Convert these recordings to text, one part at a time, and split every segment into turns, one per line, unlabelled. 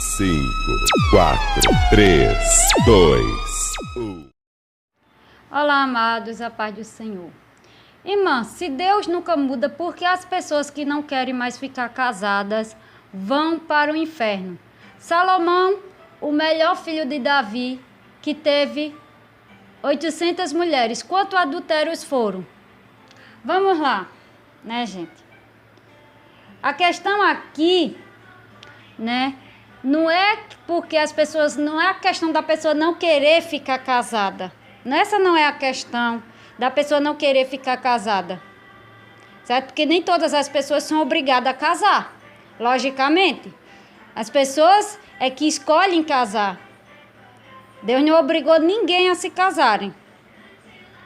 5, 4, 3, 2, 1.
Olá, amados, a paz do Senhor. Irmã, se Deus nunca muda, por que as pessoas que não querem mais ficar casadas vão para o inferno? Salomão, o melhor filho de Davi, que teve 800 mulheres, quantos adultérios foram? Vamos lá, né, gente? A questão aqui, né, não é porque as pessoas, não é a questão da pessoa não querer ficar casada. Essa não é a questão da pessoa não querer ficar casada, certo? Porque nem todas as pessoas são obrigadas a casar, logicamente. As pessoas é que escolhem casar. Deus não obrigou ninguém a se casarem,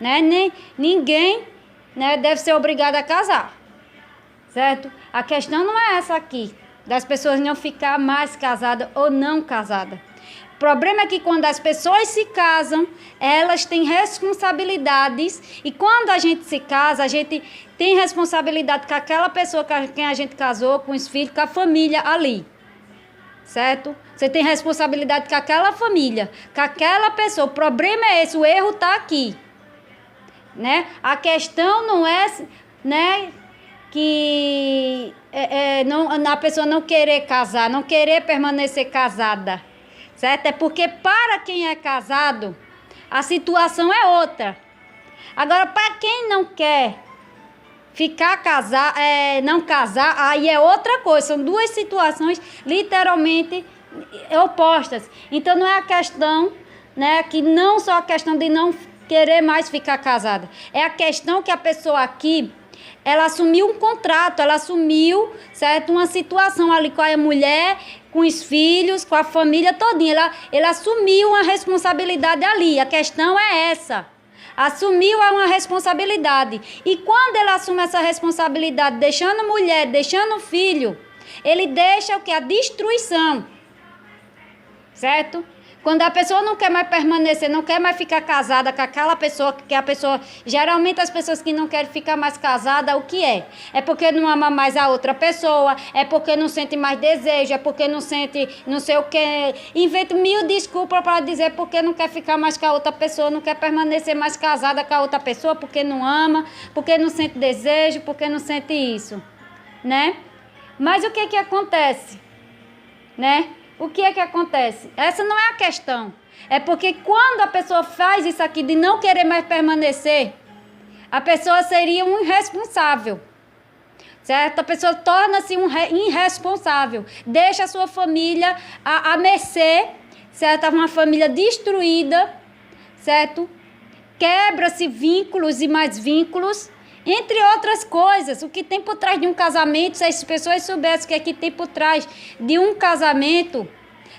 né? Ninguém, né, deve ser obrigado a casar, certo? A questão não é essa aqui, das pessoas não ficar mais casadas ou não casadas. O problema é que quando as pessoas se casam, elas têm responsabilidades, e quando a gente se casa, a gente tem responsabilidade com aquela pessoa com quem a gente casou, com os filhos, com a família ali, certo? Você tem responsabilidade com aquela família, com aquela pessoa. O problema é esse, o erro está aqui, né? A questão não é, né, que a pessoa não querer casar, não querer permanecer casada, certo? É porque para quem é casado, a situação é outra. Agora, para quem não quer ficar casar, não casar, aí é outra coisa. São duas situações literalmente opostas. Então, não é a questão, né, que não só a questão de não querer mais ficar casada. É a questão que a pessoa aqui, ela assumiu um contrato, ela assumiu, certo, uma situação ali com a mulher, com os filhos, com a família todinha. Ela assumiu uma responsabilidade ali. A questão é essa. Assumiu uma responsabilidade. E quando ele assume essa responsabilidade, deixando mulher, deixando filho, ele deixa o que? A destruição. Certo? Quando a pessoa não quer mais permanecer, não quer mais ficar casada com aquela pessoa, que a pessoa, geralmente as pessoas que não querem ficar mais casada, o que é? É porque não ama mais a outra pessoa, é porque não sente mais desejo, é porque não sente não sei o que, inventa mil desculpas para dizer porque não quer ficar mais com a outra pessoa, não quer permanecer mais casada com a outra pessoa, porque não ama, porque não sente desejo, porque não sente isso, né? Mas o que acontece, né? O que é que acontece? Essa não é a questão. É porque quando a pessoa faz isso aqui de não querer mais permanecer, a pessoa seria um irresponsável, certo? A pessoa torna-se um irresponsável. Deixa a sua família à mercê, certo? Uma família destruída, certo? Quebra-se vínculos e mais vínculos, entre outras coisas. O que tem por trás de um casamento, se as pessoas soubessem o que é que tem por trás de um casamento,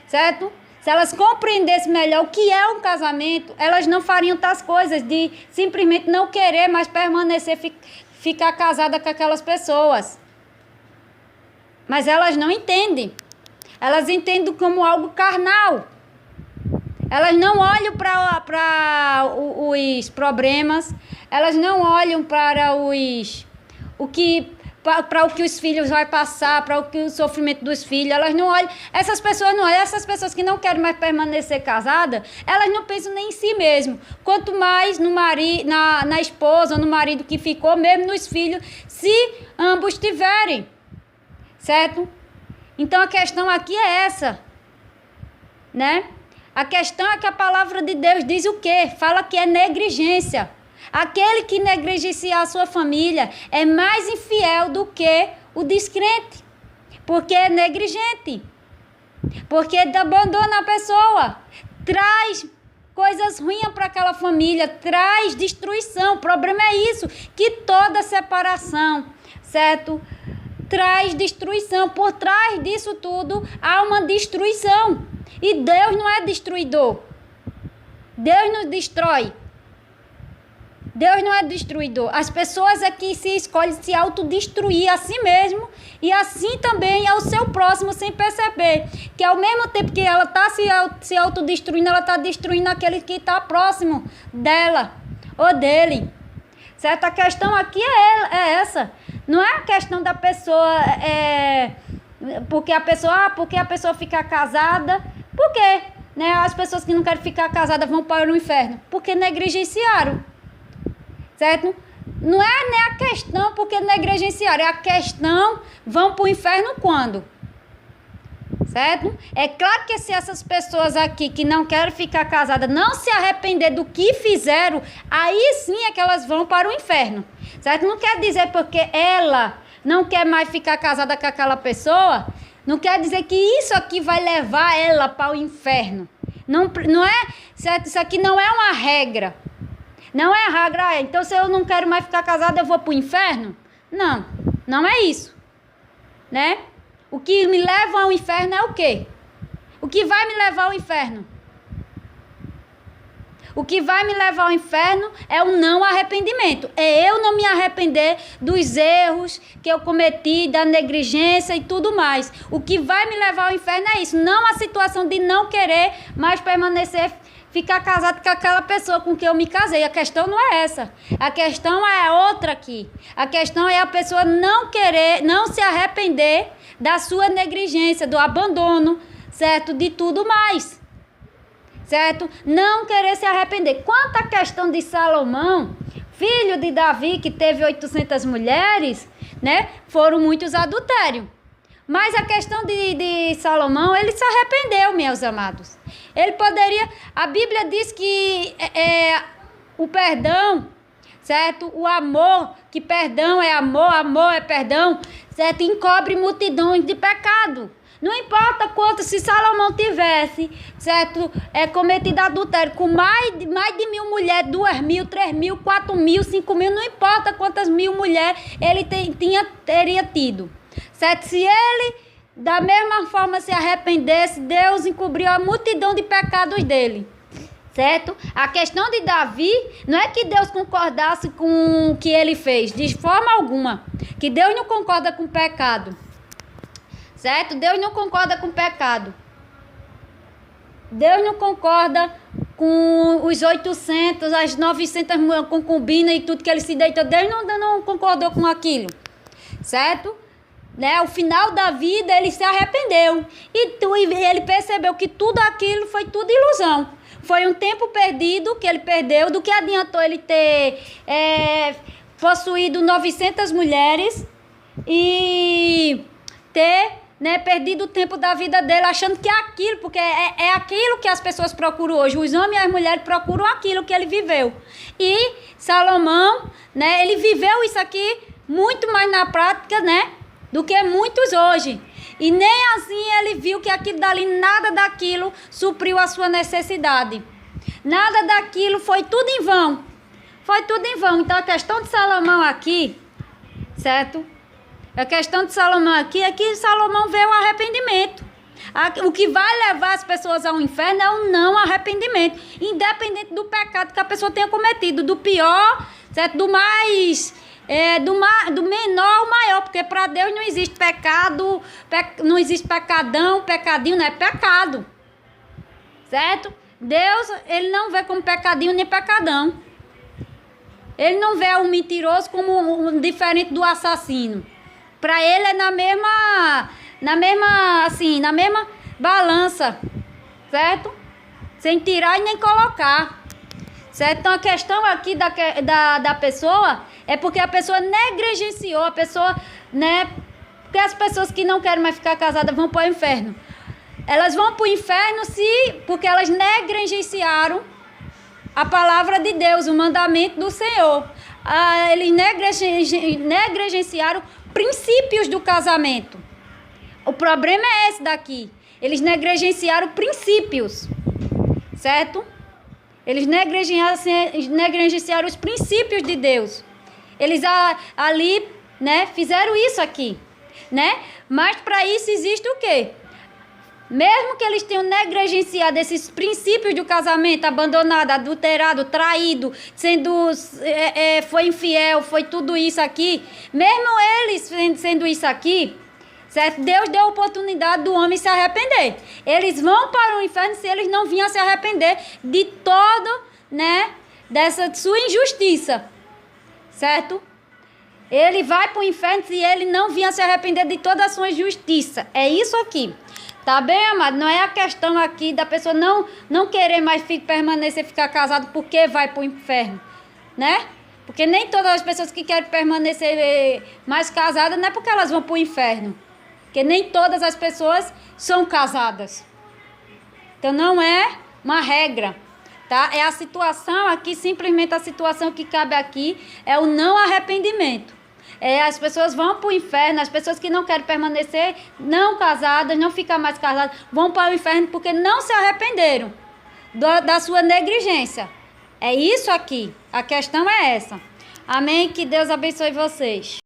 certo? Se elas compreendessem melhor o que é um casamento, elas não fariam tais coisas de simplesmente não querer mais permanecer, ficar casada com aquelas pessoas. Mas elas não entendem. Elas entendem como algo carnal. Elas não olham para os problemas, elas não olham para o que os filhos vão passar, para o sofrimento dos filhos. Elas não olham, essas pessoas não olham, essas pessoas que não querem mais permanecer casadas, elas não pensam nem em si mesmo. Quanto mais no marido, na esposa, no marido que ficou, mesmo nos filhos, se ambos tiverem, certo? Então a questão aqui é essa, né? A questão é que a palavra de Deus diz o quê? Fala que é negligência. Aquele que negligencia a sua família é mais infiel do que o descrente. Porque é negligente. Porque abandona a pessoa. Traz coisas ruins para aquela família. Traz destruição. O problema é isso. Que toda separação, certo? Traz destruição. Por trás disso tudo há uma destruição. E Deus não é destruidor. Deus não destrói. Deus não é destruidor. As pessoas aqui se escolhem se autodestruir a si mesmo e assim também ao seu próximo sem perceber. Que ao mesmo tempo que ela está se autodestruindo, ela está destruindo aquele que está próximo dela ou dele. Certo? A questão aqui é essa. Não é a questão da pessoa Porque a pessoa fica casada, por quê? Né? As pessoas que não querem ficar casadas vão para o inferno, porque negligenciaram, certo? Não é nem a questão porque negligenciaram, é a questão vão para o inferno quando? Certo? É claro que se essas pessoas aqui que não querem ficar casadas não se arrepender do que fizeram, aí sim é que elas vão para o inferno, certo? Não quer dizer porque ela não quer mais ficar casada com aquela pessoa, não quer dizer que isso aqui vai levar ela para o inferno. Não é, certo? Isso aqui não é uma regra. Não é regra. Então, se eu não quero mais ficar casada, eu vou para o inferno? Não, não é isso. Né? O que me leva ao inferno é o quê? O que vai me levar ao inferno? O que vai me levar ao inferno é o não arrependimento. É eu não me arrepender dos erros que eu cometi, da negligência e tudo mais. O que vai me levar ao inferno é isso. Não a situação de não querer mais permanecer, ficar casado com aquela pessoa com quem eu me casei. A questão não é essa. A questão é outra aqui. A questão é a pessoa não querer, não se arrepender da sua negligência, do abandono, certo? De tudo mais. Certo? Não querer se arrepender. Quanto à questão de Salomão, filho de Davi, que teve 800 mulheres, né? Foram muitos adultérios. Mas a questão de Salomão, ele se arrependeu, meus amados. Ele poderia... A Bíblia diz que o perdão, certo? O amor, que perdão é amor, amor é perdão, certo? Encobre multidões de pecado. Não importa quanto, se Salomão tivesse, certo, cometido adultério com mais de 1.000 mulheres, 2.000, 3.000, 4.000, 5.000, não importa quantas mil mulheres ele teria tido, certo? Se ele, da mesma forma, se arrependesse, Deus encobriu a multidão de pecados dele, certo? A questão de Davi, não é que Deus concordasse com o que ele fez, de forma alguma, que Deus não concorda com o pecado. Certo? Deus não concorda com o pecado. Deus não concorda com os 800, as 900 concubinas e tudo que ele se deitou. Deus não concordou com aquilo. Certo? Né? Ao final da vida ele se arrependeu. E ele percebeu que tudo aquilo foi tudo ilusão. Foi um tempo perdido que ele perdeu. Do que adiantou ele ter possuído 900 mulheres e ter... Né, perdido o tempo da vida dele, achando que é aquilo, porque é aquilo que as pessoas procuram hoje. Os homens e as mulheres procuram aquilo que ele viveu. E Salomão, né, ele viveu isso aqui muito mais na prática, né, do que muitos hoje. E nem assim ele viu que aquilo dali, nada daquilo supriu a sua necessidade. Nada daquilo, foi tudo em vão. Foi tudo em vão. Então a questão de Salomão aqui, certo? A questão de Salomão aqui é que Salomão vê o arrependimento. O que vai levar as pessoas ao inferno é o não arrependimento. Independente do pecado que a pessoa tenha cometido. Do pior, certo? Do mais... do menor ao maior. Porque para Deus não existe pecado, não existe pecadão, pecadinho, não é pecado. Certo? Deus, ele não vê como pecadinho nem pecadão. Ele não vê o mentiroso como diferente do assassino. Para ele é na mesma balança, certo? Sem tirar e nem colocar, certo? Então a questão aqui da pessoa é porque a pessoa negligenciou, a pessoa, né? Porque as pessoas que não querem mais ficar casadas vão para o inferno. Elas vão para o inferno porque elas negligenciaram a palavra de Deus, o mandamento do Senhor. Eles negligenciaram princípios do casamento. O problema é esse daqui. Eles negligenciaram princípios, certo? Eles negligenciaram os princípios de Deus. Eles ali, né, fizeram isso aqui, né? Mas para isso existe o quê? Mesmo que eles tenham negligenciado esses princípios do casamento, abandonado, adulterado, traído, foi infiel, foi tudo isso aqui, mesmo eles sendo isso aqui, certo? Deus deu a oportunidade do homem se arrepender. Eles vão para o inferno se eles não vinham se arrepender de todo, né, dessa sua injustiça, certo? Ele vai para o inferno se ele não vier se arrepender de toda a sua injustiça. É isso aqui. Tá bem, amado? Não é a questão aqui da pessoa não querer mais permanecer, ficar casado porque vai para o inferno, né? Porque nem todas as pessoas que querem permanecer mais casadas, não é porque elas vão para o inferno. Porque nem todas as pessoas são casadas. Então não é uma regra, tá? É a situação aqui, simplesmente a situação que cabe aqui é o não arrependimento. As pessoas vão para o inferno, as pessoas que não querem permanecer não casadas, não ficar mais casadas, vão para o inferno porque não se arrependeram da sua negligência. É isso aqui, a questão é essa. Amém? Que Deus abençoe vocês.